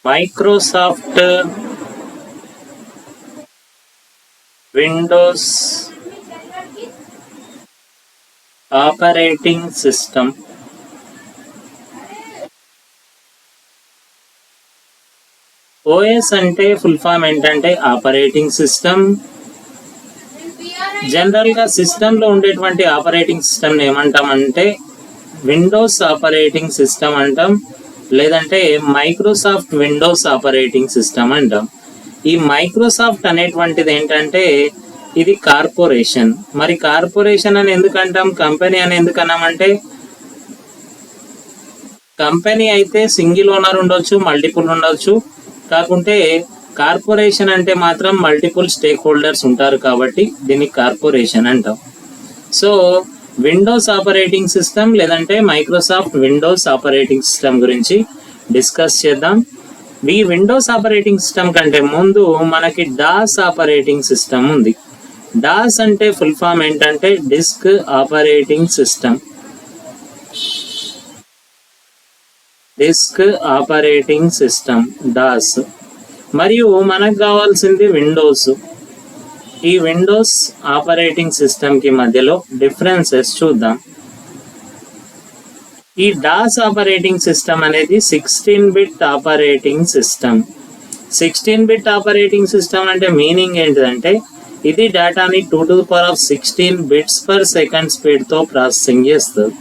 Microsoft Windows operating system OS అంటే full form ఏంటంటే operating system. General గా system లో ఉండేటువంటి ఆపరేటింగ్ సిస్టమ్ ఏమంటామంటే విండోస్ ఆపరేటింగ్ సిస్టమ్ అంటాం, లేదంటే మైక్రోసాఫ్ట్ విండోస్ ఆపరేటింగ్ సిస్టమ్ అంటాం. ఈ మైక్రోసాఫ్ట్ అనేటువంటిది ఏంటంటే ఇది కార్పొరేషన్. మరి కార్పొరేషన్ అని ఎందుకంటాం, కంపెనీ అని ఎందుకు అన్నామంటే కంపెనీ అయితే సింగిల్ ఓనర్ ఉండొచ్చు, మల్టిపుల్ ఉండొచ్చు. కాకుంటే కార్పొరేషన్ అంటే మాత్రం మల్టిపుల్ స్టేక్ హోల్డర్స్ ఉంటారు కాబట్టి దీన్ని కార్పొరేషన్ అంటాం. సో విండోస్ ఆపరేటింగ్ సిస్టమ్ లేదంటే మైక్రోసాఫ్ట్ విండోస్ ఆపరేటింగ్ సిస్టమ్ గురించి డిస్కస్ చేద్దాం. ఈ విండోస్ ఆపరేటింగ్ సిస్టమ్ కంటే ముందు మనకి డాస్ ఆపరేటింగ్ సిస్టమ్ ఉంది. డాస్ అంటే ఫుల్ ఫామ్ ఏంటంటే disk operating system. Disk operating system DOS. మరియు మనకు కావాల్సింది విండోస్. ఈ విండోస్ ఆపరేటింగ్ సిస్టమ్ కి మధ్యలో డిఫరెన్సెస్ చూద్దాం. ఈ డాస్ ఆపరేటింగ్ సిస్టమ్ అనేది 16-బిట్ ఆపరేటింగ్ సిస్టమ్. 16-బిట్ ఆపరేటింగ్ సిస్టమ్ అంటే మీనింగ్ ఏంటిదంటే ఇది డేటాని 2^16 బిట్స్ పర్ సెకండ్ స్పీడ్ తో ప్రాసెసింగ్ చేస్తుంది.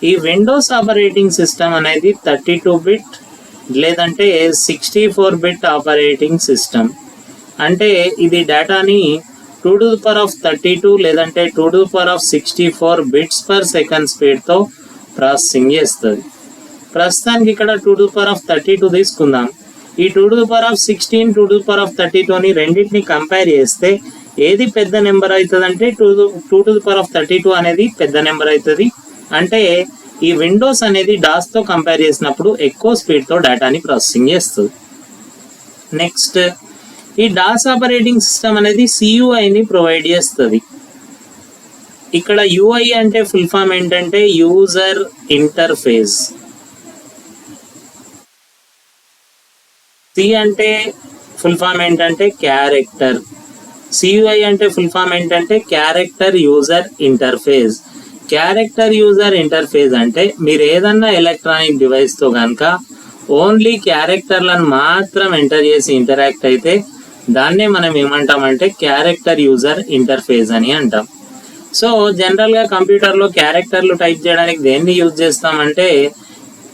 ఈ విండోస్ ఆపరేటింగ్ సిస్టమ్ అనేది 32-బిట్ లేదంటే 64-బిట్ ఆపరేటింగ్ సిస్టమ్. అంటే ఇది డేటాని 2^32 లేదంటే 2^64 బిట్స్ పర్ సెకండ్ స్పీడ్ తో ప్రాసెసింగ్ చేస్తుంది. ప్రస్తుతానికి ఇక్కడ 2^32 తీసుకుందాం. ఈ 2^16 2^32ని రెండింటిని కంపేర్ చేస్తే ఏది పెద్ద నెంబర్ అవుతుంది అంటే 2^32 అనేది పెద్ద నెంబర్ అవుతుంది. అంటే ఈ విండోస్ అనేది డాస్ తో కంపేర్ చేసినప్పుడు ఎక్కువ స్పీడ్ తో డేటాని ప్రాసెసింగ్ చేస్తుంది. నెక్స్ట్ ఈ డాస్ ఆపరేటింగ్ సిస్టమ్ అనేది సియుఐని ప్రొవైడ్ చేస్తుంది. ఇక్కడ యుఐ అంటే ఫుల్ ఫామ్ ఏంటంటే యూజర్ ఇంటర్ఫేస్. సి అంటే ఫుల్ ఫామ్ ఏంటంటే క్యారెక్టర్. సియుఐ అంటే ఫుల్ ఫామ్ ఏంటంటే character user interface. Character user interface అంటే మీరు ఏదన్నా ఎలక్ట్రానిక్ డివైస్ తో కనుక ఓన్లీ క్యారెక్టర్లను మాత్రం ఎంటర్ చేసి ఇంటరాక్ట్ అయితే దాన్నే మనం ఏమంటామంటే క్యారెక్టర్ యూజర్ ఇంటర్ఫేస్ అని అంటాం. సో జనరల్ గా కంప్యూటర్ లో క్యారెక్టర్లు టైప్ చేయడానికి దేన్ని యూజ్ చేస్తామంటే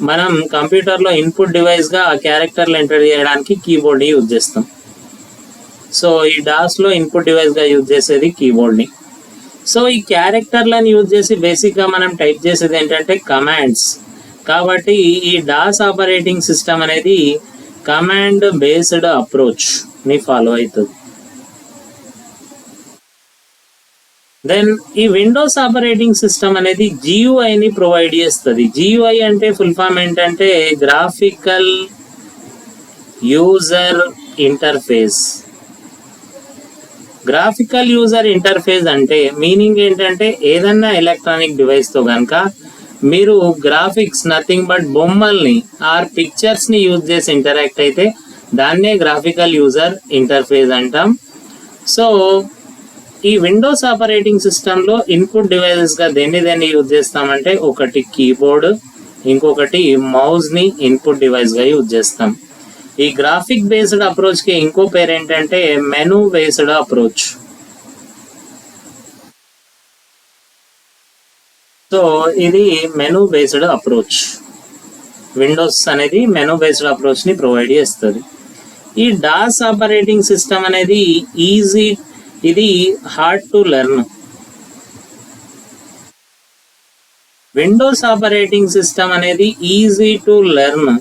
మనం కంప్యూటర్ లో ఇన్పుట్ డివైస్ గా ఆ క్యారెక్టర్లు ఎంటర్ చేయడానికి కీబోర్డ్ ని యూజ్ చేస్తాం. సో ఈ డాస్ లో ఇన్పుట్ డివైస్ గా యూజ్ చేసేది కీబోర్డ్ ని. సో ఈ క్యారెక్టర్లను యూజ్ చేసి బేసిక్ గా మనం టైప్ చేసేది ఏంటంటే కమాండ్స్. కాబట్టి ఈ డాస్ ఆపరేటింగ్ సిస్టమ్ అనేది కమాండ్ బేస్డ్ అప్రోచ్ ని ఫాలో అవుతుంది. దెన్ ఈ విండోస్ ఆపరేటింగ్ సిస్టమ్ అనేది జియుఐని ప్రొవైడ్ చేస్తుంది. జియుఐ అంటే ఫుల్ ఫామ్ ఏంటంటే graphical user interface. Graphical user interface అంటే మీనింగ్ ఏంటంటే ఏదన్నా ఎలక్ట్రానిక్ డివైస్ తో కనుక మీరు గ్రాఫిక్స్ నథింగ్ బట్ బొమ్మల్ని ఆర్ పిక్చర్స్ ని యూజ్ చేసి ఇంటరాక్ట్ అయితే దాన్నే గ్రాఫికల్ యూజర్ ఇంటర్ఫేస్ అంటాం. సో ఈ విండోస్ ఆపరేటింగ్ సిస్టమ్ లో ఇన్పుట్ డివైసెస్ గా దేన్ని యూజ్ చేస్తామంటే ఒకటి కీబోర్డ్, ఇంకొకటి మౌస్ ని ఇన్పుట్ డివైస్ గా యూజ్ చేస్తాం. ఈ గ్రాఫిక్ బేస్డ్ అప్రోచ్ కి ఇంకో పేరు ఏంటంటే మెనూ బేస్డ్ అప్రోచ్. సో ఇది మెనూ బేస్డ్ అప్రోచ్. విండోస్ అనేది మెనూ బేస్డ్ అప్రోచ్ ని ప్రొవైడ్ చేస్తుంది. ఈ డాస్ ఆపరేటింగ్ సిస్టమ్ అనేది ఇది hard to learn. Windows operating system అనేది ఈజీ టు లెర్న్.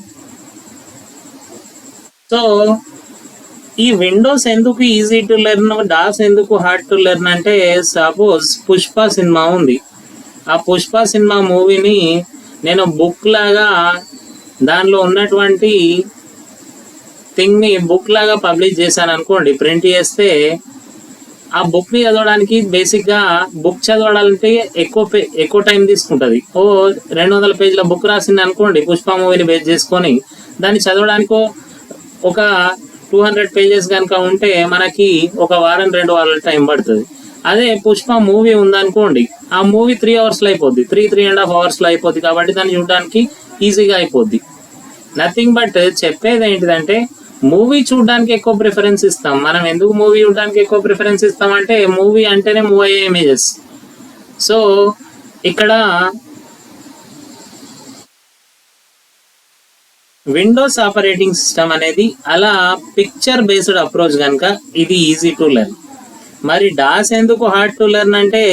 సో ఈ విండోస్ ఎందుకు ఈజీ టు లెర్న్, డాస్ ఎందుకు హార్డ్ టు లెర్న్ అంటే సపోజ్ పుష్ప సినిమా ఉంది. ఆ పుష్ప సినిమా మూవీని నేను బుక్ లాగా దానిలో ఉన్నటువంటి థింగ్ ని బుక్ లాగా పబ్లిష్ చేశాను అనుకోండి, ప్రింట్ చేస్తే ఆ బుక్ ని చదవడానికి బేసిక్ గా బుక్ చదవాలంటే ఎక్కువ టైం తీసుకుంటది. 200 పేజీల బుక్ రాసింది అనుకోండి పుష్ప మూవీని బేస్ చేసుకొని, దాన్ని చదవడానికి ఒక 200 పేజెస్ కనుక ఉంటే మనకి ఒక వారం 2 వారాల టైం పడుతుంది. అదే పుష్ప మూవీ ఉందనుకోండి, ఆ మూవీ 3 అవర్స్లో అయిపోద్ది, 3.5 అవర్స్లో అయిపోద్ది. కాబట్టి దాన్ని చూడడానికి ఈజీగా అయిపోద్ది. నథింగ్ బట్ చెప్పేది ఏంటిదంటే మూవీ చూడడానికి ఎక్కువ ప్రిఫరెన్స్ ఇస్తాం. మనం ఎందుకు మూవీ చూడడానికి ఎక్కువ ప్రిఫరెన్స్ ఇస్తామంటే మూవీ అంటేనే మూవ్ అయ్యే ఇమేజెస్. సో ఇక్కడ విండోస్ ఆపరేటింగ్ సిస్టమ్ అనేది అలా పిక్చర్ బేస్డ్ అప్రోచ్ కనుక ఇది ఈజీ టు లెర్న్. మరి డాస్ ఎందుకు హార్డ్ టు లెర్న్ అంటే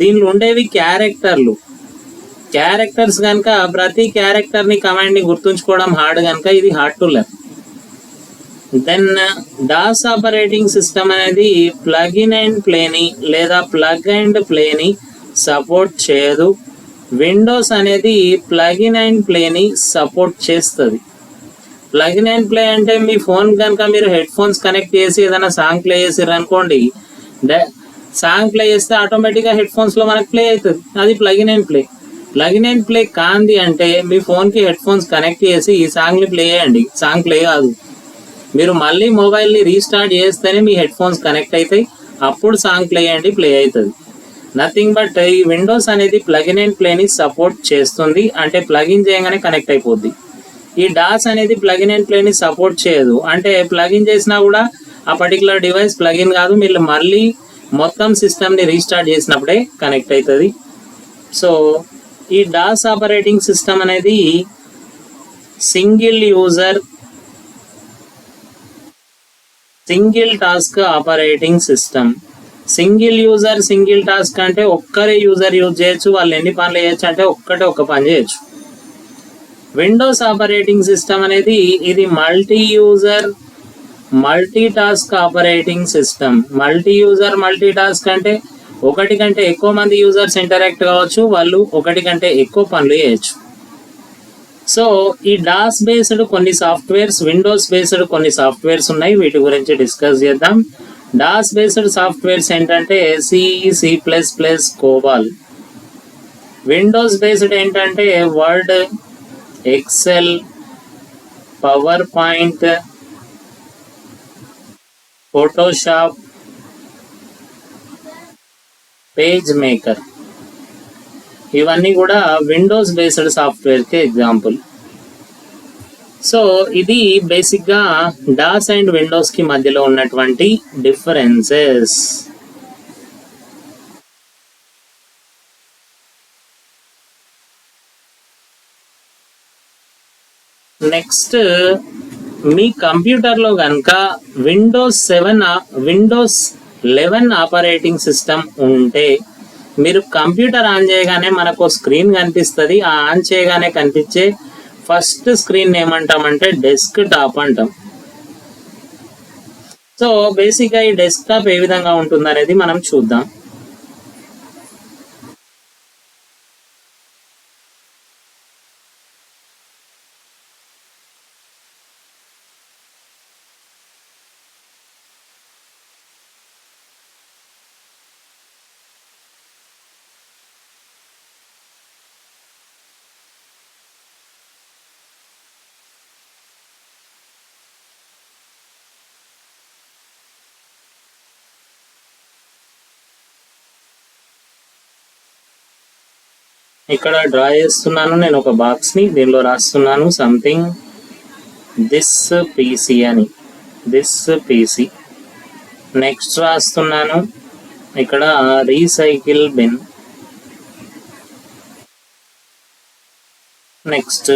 దీనిలో ఉండేవి క్యారెక్టర్స్ కనుక ప్రతి క్యారెక్టర్ని కమాండ్ని గుర్తుంచుకోవడం హార్డ్ కనుక ఇది hard to learn. Then DOS operating system అనేది ప్లగ్ ఇన్ అండ్ ప్లేని లేదా ప్లగ్ అండ్ ప్లేని సపోర్ట్ చేయదు. విండోస్ అనేది ప్లగ్ ఇన్ అండ్ ప్లేని సపోర్ట్ చేస్తుంది. ప్లగ్ ఇన్ అండ్ ప్లే అంటే మీ ఫోన్ కనుక మీరు హెడ్ ఫోన్స్ కనెక్ట్ చేసి ఏదైనా సాంగ్ ప్లే చేసారు అనుకోండి, సాంగ్ ప్లే చేస్తే ఆటోమేటిక్గా హెడ్ ఫోన్స్లో మనకు ప్లే అవుతుంది. అది plug in and play. Plug in and play కాంది అంటే మీ ఫోన్కి హెడ్ ఫోన్స్ కనెక్ట్ చేసి ఈ సాంగ్ని ప్లే చేయండి, సాంగ్ ప్లే కాదు. మీరు మళ్ళీ మొబైల్ని రీస్టార్ట్ చేస్తేనే మీ హెడ్ ఫోన్స్ కనెక్ట్ అవుతాయి, అప్పుడు సాంగ్ ప్లే చేయండి, ప్లే అవుతుంది. నథింగ్ బట్ ఈ విండోస్ అనేది ప్లగ్ ఇన్ అండ్ ప్లేని సపోర్ట్ చేస్తుంది, అంటే ప్లగ్ ఇన్ చేయగానే కనెక్ట్ అయిపోద్ది. ఈ డాస్ అనేది ప్లగ్ ఇన్ అండ్ ప్లేని సపోర్ట్ చేయదు, అంటే ప్లగ్ ఇన్ చేసినా కూడా ఆ పర్టికులర్ డివైస్ ప్లగ్ ఇన్ కాదు, మీరు మళ్ళీ మొత్తం సిస్టమ్ని రీస్టార్ట్ చేసినప్పుడే కనెక్ట్ అవుతుంది. సో ఈ డాస్ ఆపరేటింగ్ సిస్టమ్ అనేది single task operating system. Single task అంటే ఒక్కరే యూజర్ యూజ్ చేయొచ్చు. వాళ్ళు ఎన్ని పనులు చేయొచ్చు అంటే ఒక్క పని చేయొచ్చు. విండోస్ ఆపరేటింగ్ సిస్టమ్ అనేది ఇది multi task operating system. Multi task అంటే ఒకటి కంటే ఎక్కువ మంది యూజర్స్ ఇంటరాక్ట్ కావచ్చు, వాళ్ళు ఒకటి కంటే ఎక్కువ పనులు చేయొచ్చు. సో ఈ డాస్ బేస్డ్ కొన్ని సాఫ్ట్వేర్స్, విండోస్ బేస్డ్ కొన్ని సాఫ్ట్వేర్స్ ఉన్నాయి, వీటి గురించి డిస్కస్ చేద్దాం. డాస్ బేస్డ్ సాఫ్ట్వేర్స్ ఏంటంటే C++, COBOL. విండోస్ బేస్డ్ ఏంటంటే Word, Excel, PowerPoint, Photoshop, PageMaker. ఇవన్నీ కూడా విండోస్ బేస్డ్ సాఫ్ట్వేర్కి ఎగ్జాంపుల్. సో ఇది బేసిక్గా డాస్ అండ్ విండోస్కి మధ్యలో ఉన్నటువంటి డిఫరెన్సెస్. నెక్స్ట్ మీ కంప్యూటర్లో కనుక విండోస్ 11 ఆపరేటింగ్ సిస్టమ్ ఉంటే మీరు కంప్యూటర్ ఆన్ చేయగానే మనకు స్క్రీన్ కనిపిస్తుంది. ఆ ఆన్ చేయగానే కనిపించే ఫస్ట్ స్క్రీన్ ఏమంటామంటే డెస్క్ టాప్ అంటాం. సో బేసిక్గా ఈ డెస్క్ టాప్ ఏ విధంగా ఉంటుంది అనేది మనం చూద్దాం. ఇక్కడ డ్రా చేస్తున్నాను నేను ఒక బాక్స్ని, దీనిలో రాస్తున్నాను సంథింగ్ దిస్ పీసీ. నెక్స్ట్ రాస్తున్నాను ఇక్కడ రీసైకిల్ బిన్. నెక్స్ట్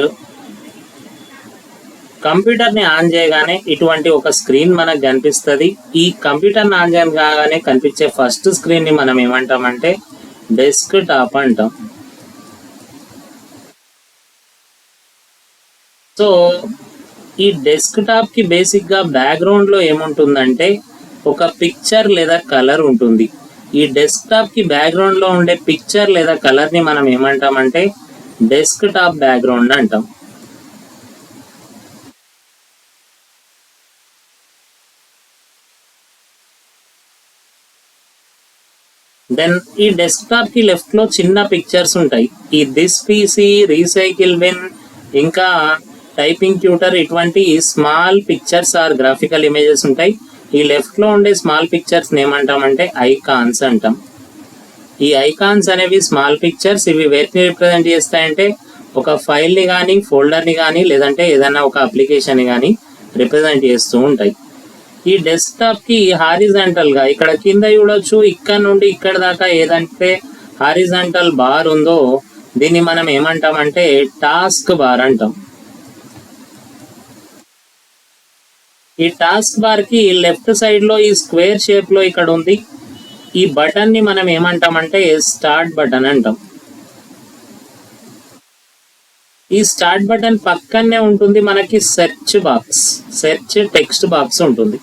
కంప్యూటర్ని ఆన్ చేయగానే ఇటువంటి ఒక స్క్రీన్ మనకు కనిపిస్తుంది. ఈ కంప్యూటర్ని ఆన్ చేయగానే కనిపించే ఫస్ట్ స్క్రీన్ని మనం ఏమంటామంటే డెస్క్ టాప్ అంటాం. సో ఈ డెస్క్ టాప్కి బేసిక్గా బ్యాక్గ్రౌండ్లో ఏముంటుందంటే ఒక పిక్చర్ లేదా కలర్ ఉంటుంది. ఈ డెస్క్ టాప్కి బ్యాక్గ్రౌండ్లో ఉండే పిక్చర్ లేదా కలర్ని మనం ఏమంటామంటే డెస్క్ టాప్ బ్యాక్గ్రౌండ్ అంటాం. దెన్ ఈ డెస్క్ టాప్కి లెఫ్ట్లో చిన్న పిక్చర్స్ ఉంటాయి. ఈ దిస్ పీసీ, రీసైకిల్ బిన్, ఇంకా టైపింగ్ ట్యూటర్ ఇటువంటి small pictures or graphical images ఉంటాయి. ఈ లెఫ్ట్ లో ఉండే స్మాల్ పిక్చర్స్ ఏమంటామంటే ఐకాన్స్ అంటాం. ఈ ఐకాన్స్ అనేవి స్మాల్ పిక్చర్స్, ఇవి వేటిని రిప్రజెంట్ చేస్తాయంటే ఒక ఫైల్ ని కానీ, ఫోల్డర్ ని కానీ, లేదంటే ఏదైనా ఒక అప్లికేషన్ ని కానీ రిప్రజెంట్ చేస్తూ ఉంటాయి. ఈ డెస్క్టాప్ కి హారిజాంటల్ గా ఇక్కడ కింద చూడొచ్చు, ఇక్కడ నుండి ఇక్కడ దాకా ఏదంటే హారిజాంటల్ బార్ ఉందో దీన్ని మనం ఏమంటామంటే టాస్క్ బార్ అంటాం. ఈ టాస్క్ బార్ కి లెఫ్ట్ సైడ్ లో ఈ స్క్వేర్ షేప్ లో ఇక్కడ ఉంది. ఈ బటన్ ని మనం ఏమంటామంటే స్టార్ట్ బటన్ అంటాం. ఈ స్టార్ట్ బటన్ పక్కనే ఉంటుంది మనకి search box, search text box ఉంటుంది.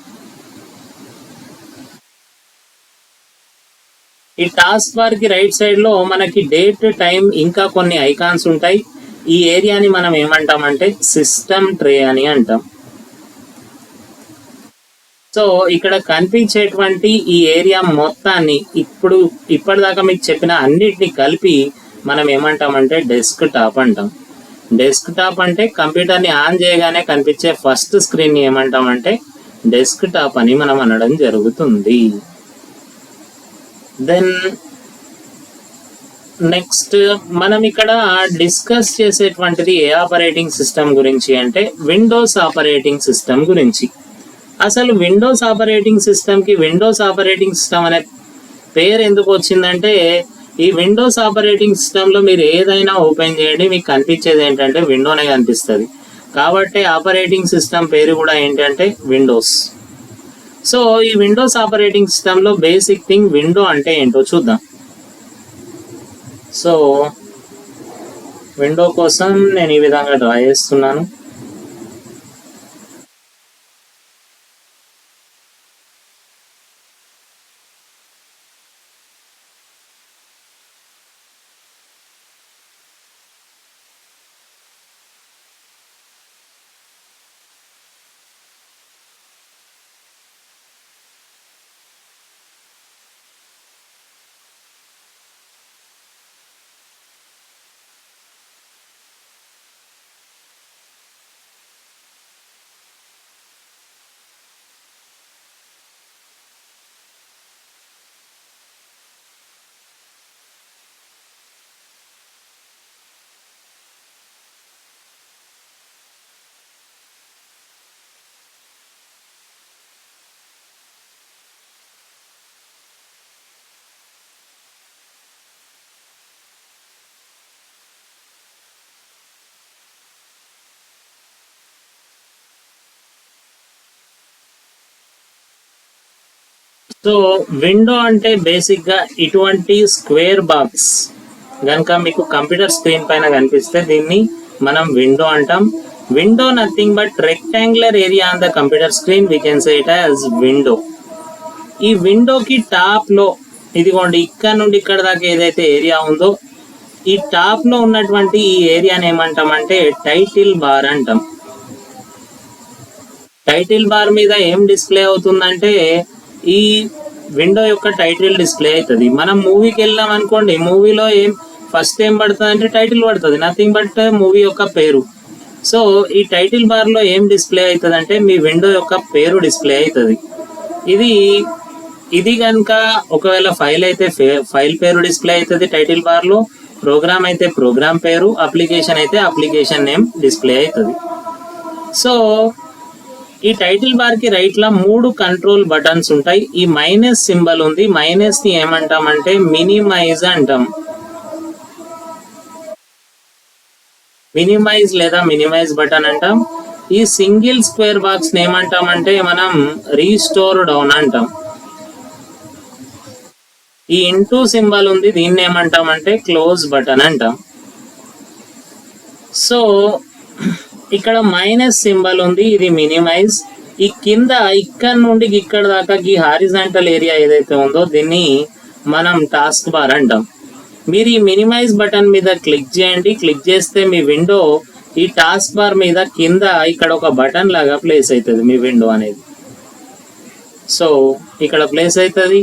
ఈ టాస్క్ బార్ కి రైట్ సైడ్ లో మనకి డేట్, టైం, ఇంకా కొన్ని ఐకాన్స్ ఉంటాయి. ఈ ఏరియాని మనం ఏమంటామంటే సిస్టమ్ ట్రే అని అంటాం. సో ఇక్కడ కనిపించేటువంటి ఈ ఏరియా మొత్తాన్ని ఇప్పటిదాకా మీకు చెప్పిన అన్నిటిని కలిపి మనం ఏమంటామంటే డెస్క్ టాప్ అంటాం. డెస్క్ టాప్ అంటే కంప్యూటర్ ని ఆన్ చేయగానే కనిపించే ఫస్ట్ స్క్రీన్ ని ఏమంటామంటే డెస్క్ టాప్ అని మనం అనడం జరుగుతుంది. దెన్ నెక్స్ట్ మనం ఇక్కడ డిస్కస్ చేసేటువంటిది ఏ ఆపరేటింగ్ సిస్టమ్ గురించి అంటే విండోస్ ఆపరేటింగ్ సిస్టమ్ గురించి. అసలు విండోస్ ఆపరేటింగ్ సిస్టమ్ కి విండోస్ ఆపరేటింగ్ సిస్టమ్ అనే పేరు ఎందుకు వచ్చిందంటే ఈ విండోస్ ఆపరేటింగ్ సిస్టమ్ లో మీరు ఏదైనా ఓపెన్ చేయండి మీకు కనిపించేది ఏంటంటే విండోనే కనిపిస్తుంది. కాబట్టి ఆపరేటింగ్ సిస్టమ్ పేరు కూడా ఏంటంటే విండోస్. సో ఈ విండోస్ ఆపరేటింగ్ సిస్టమ్ లో బేసిక్ థింగ్ విండో అంటే ఏంటో చూద్దాం. సో విండో కోసం నేను ఈ విధంగా డ్రా చేస్తున్నాను. సో విండో అంటే బేసిక్ గా ఇటువంటి స్క్వేర్ బాక్స్ గనక మీకు కంప్యూటర్ స్క్రీన్ పైన కనిపిస్తే దీన్ని మనం విండో అంటాం. Window nothing but rectangular area on the computer screen, we can say it as window. ఈ విండోకి టాప్ లో ఇదిగోండి ఇక్కడ నుండి ఇక్కడ దాకా ఏదైతే ఏరియా ఉందో ఈ టాప్ లో ఉన్నటువంటి ఈ ఏరియాని ఏమంటామంటే టైటిల్ బార్ అంటాం. టైటిల్ బార్ మీద ఏం డిస్ప్లే అవుతుందంటే ఈ విండో యొక్క టైటిల్ డిస్ప్లే అవుతుంది. మనం మూవీకి వెళ్ళాం అనుకోండి, మూవీలో ఫస్ట్ ఏం పడుతుంది అంటే టైటిల్ పడుతుంది, నథింగ్ బట్ మూవీ యొక్క పేరు. సో ఈ టైటిల్ బార్ లో ఏం డిస్ప్లే అవుతుంది అంటే మీ విండో యొక్క పేరు డిస్ప్లే అవుతుంది. ఇది కనుక ఒకవేళ ఫైల్ అయితే ఫైల్ పేరు డిస్ప్లే అవుతుంది టైటిల్ బార్ లో, ప్రోగ్రామ్ అయితే ప్రోగ్రామ్ పేరు, అప్లికేషన్ అయితే అప్లికేషన్ నేమ్ డిస్ప్లే అవుతుంది. సో ఈ టైటిల్ బార్ కి రైట్ లా 3 కంట్రోల్ బటన్స్ ఉంటాయి. ఈ మైనస్ సింబల్ ఉంది, మైనస్ ని ఏమంటామంటే మినిమైజ్ అంటాం. మినిమైజ్ లేదా మినిమైజ్ బటన్ అంటాం. ఈ సింగిల్ స్క్వేర్ బాక్స్ ని ఏమంటామంటే మనం రీస్టోర్ డౌన్ అంటాం. ఈ ఇంటూ సింబల్ ఉంది, దీన్ని ఏమంటామంటే క్లోజ్ బటన్ అంటాం. సో ఇక్కడ మైనస్ సింబల్ ఉంది, ఇది మినిమైజ్. ఈ కింద ఇక్కడ నుండి ఇక్కడ దాకా ఈ హారిజాంటల్ ఏరియా ఏదైతే ఉందో దీన్ని మనం టాస్క్ బార్ అంటాం. మీరు ఈ మినిమైజ్ బటన్ మీద క్లిక్ చేయండి. క్లిక్ చేస్తే మీ విండో ఈ టాస్క్ బార్ మీద కింద ఇక్కడ ఒక బటన్ లాగా ప్లేస్ అవుతుంది మీ విండో అనేది. సో ఇక్కడ ప్లేస్ అవుతుంది.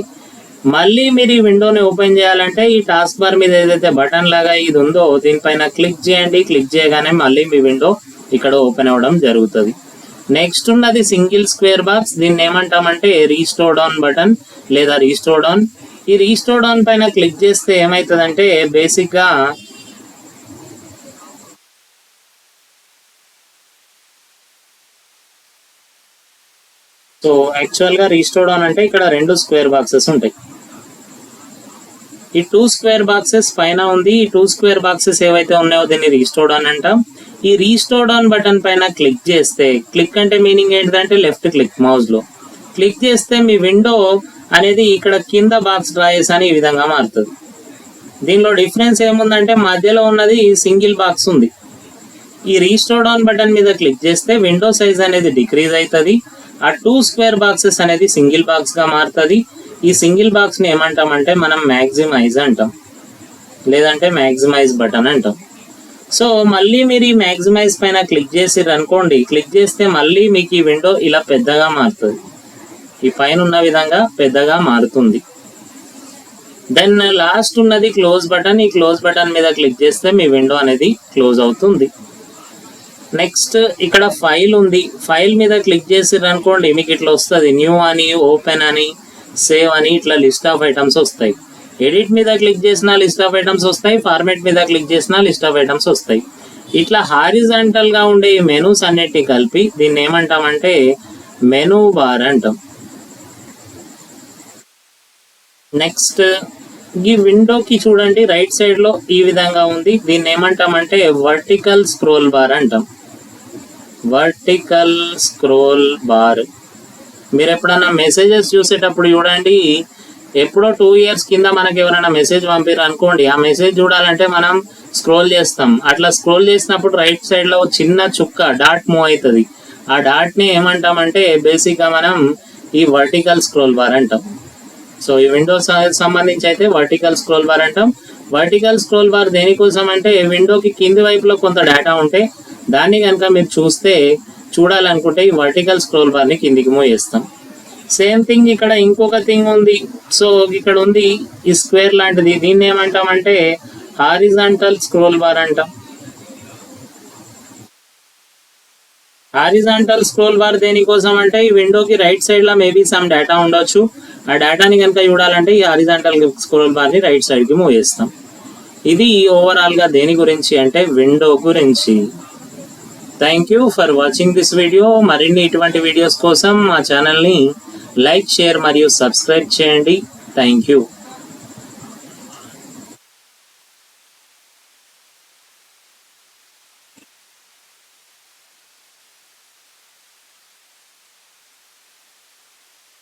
మళ్ళీ మీరు ఈ విండోని ఓపెన్ చేయాలంటే ఈ టాస్క్ బార్ మీద ఏదైతే బటన్ లాగా ఇది ఉందో దీనిపైన క్లిక్ చేయండి. క్లిక్ చేయగానే మళ్ళీ మీ విండో ఇక్కడ ఓపెన్ అవ్వడం జరుగుతుంది. నెక్స్ట్ ఉన్నది సింగిల్ స్క్వేర్ బాక్స్. దీన్ని ఏమంటామంటే రీస్టోర్ డౌన్ బటన్ లేదా రీస్టోర్ డౌన్. ఈ రీస్టోర్ డౌన్ పైన క్లిక్ చేస్తే ఏమవుతుందంటే బేసిక్గా సో యాక్చువల్గా రీస్టోర్ డౌన్ అంటే ఇక్కడ 2 స్క్వేర్ బాక్సెస్ ఉంటాయి. ఈ 2 స్క్వేర్ బాక్సెస్ పైన ఉంది. ఈ 2 స్క్వేర్ బాక్సెస్ ఏవైతే ఉన్నాయో దీన్ని రీస్టోర్ డౌన్ అంటాం. ఈ రీస్టోర్ డౌన్ బటన్ పైన క్లిక్ చేస్తే, క్లిక్ అంటే మీనింగ్ ఏంటిదంటే లెఫ్ట్ క్లిక్, మౌస్ లో క్లిక్ చేస్తే మీ విండో అనేది ఇక్కడ కింద బాక్స్ డ్రా చేసి ఈ విధంగా మారుతుంది. దీనిలో డిఫరెన్స్ ఏముందంటే మధ్యలో ఉన్నది సింగిల్ బాక్స్ ఉంది. ఈ రీస్టోర్ డౌన్ బటన్ మీద క్లిక్ చేస్తే విండో సైజ్ అనేది డిక్రీజ్ అవుతుంది. ఆ 2 స్క్వేర్ బాక్సెస్ అనేది సింగిల్ బాక్స్ గా మారుతుంది. ఈ సింగిల్ బాక్స్ ని ఏమంటామంటే మనం మ్యాక్సిమైజ్ అంటాం, లేదంటే మ్యాక్సిమైజ్ బటన్ అంటాం. సో మళ్ళీ మీరు ఈ మ్యాక్సిమైజ్ పైన క్లిక్ చేసిర్రు అనుకోండి, క్లిక్ చేస్తే మళ్ళీ మీకు ఈ విండో ఇలా పెద్దగా మారుతుంది. ఈ పైన ఉన్న విధంగా పెద్దగా మారుతుంది. దెన్ లాస్ట్ ఉన్నది క్లోజ్ బటన్. ఈ క్లోజ్ బటన్ మీద క్లిక్ చేస్తే మీ విండో అనేది క్లోజ్ అవుతుంది. నెక్స్ట్ ఇక్కడ ఫైల్ ఉంది. ఫైల్ మీద క్లిక్ చేసిర్రు అనుకోండి, మీకు ఇట్లా వస్తుంది న్యూ అని, ఓపెన్ అని, సేవ్ అని, ఇట్లా లిస్ట్ ఆఫ్ ఐటమ్స్ వస్తాయి. ఎడిట్ మీద క్లిక్ చేసిన లిస్ట్ ఆఫ్ ఐటమ్స్ వస్తాయి, ఫార్మాట్ మీద క్లిక్ చేసిన లిస్ట్ ఆఫ్ ఐటమ్స్ వస్తాయి. ఇట్లా హారిజాంటల్ గా ఉండే ఈ మెనూస్ అన్నిటిని కలిపి దీన్ని ఏమంటామంటే మెనూ బార్ అంటాం. నెక్స్ట్ ఈ విండోకి చూడండి రైట్ సైడ్ లో ఈ విధంగా ఉంది. దీన్ని ఏమంటామంటే వర్టికల్ స్క్రోల్ బార్ అంటాం. Vertical scroll bar. మీరు ఎప్పుడన్నా మెసేజెస్ చూసేటప్పుడు చూడండి, ఎప్పుడో 2 years కింద మనకి ఎవరైనా మెసేజ్ పంపారు అనుకోండి, ఆ మెసేజ్ చూడాలంటే మనం స్క్రోల్ చేస్తాం. అట్లా స్క్రోల్ చేసినప్పుడు రైట్ సైడ్ లో చిన్న చుక్క డాట్ మూవ్ అవుతుంది. ఆ డాట్ ని ఏమంటామంటే బేసిక్ గా మనం ఈ వర్టికల్ స్క్రోల్ బార్ అంటాం. సో ఈ విండోస్ సంబంధించి అయితే వర్టికల్ స్క్రోల్ బార్ అంటాం. వర్టికల్ స్క్రోల్ బార్ దేనికోసం అంటే విండోకి కింది వైపులో కొంత డేటా ఉంటే దాన్ని కనుక మీరు చూడాలనుకుంటే ఈ వర్టికల్ స్క్రోల్ బార్ ని కిందికి మూవ్ చేస్తాం. సేమ్ థింగ్ ఇక్కడ ఇంకొక థింగ్ ఉంది. సో ఇక్కడ ఉంది ఈ స్క్వేర్ లాంటిది. దీన్ని ఏమంటామంటే హారిజాంటల్ స్క్రోల్ బార్ అంటాం. హారిజాంటల్ స్క్రోల్ బార్ దేనికోసం అంటే ఈ విండోకి రైట్ సైడ్ లో మేబీ సమ్ డేటా ఉండొచ్చు. ఆ డేటాని కనుక చూడాలంటే ఈ హారిజాంటల్ స్క్రోల్ బార్ ని రైట్ సైడ్ కి మూవ్ చేస్తాం. ఇది ఓవరాల్ గా దేని గురించి అంటే విండో గురించి. Thank you for watching this video. మరిన్ని ఇటువంటి వీడియోస్ కోసం మా ఛానల్ని లైక్, షేర్ మరియు సబ్స్క్రైబ్ చేయండి. Thank you.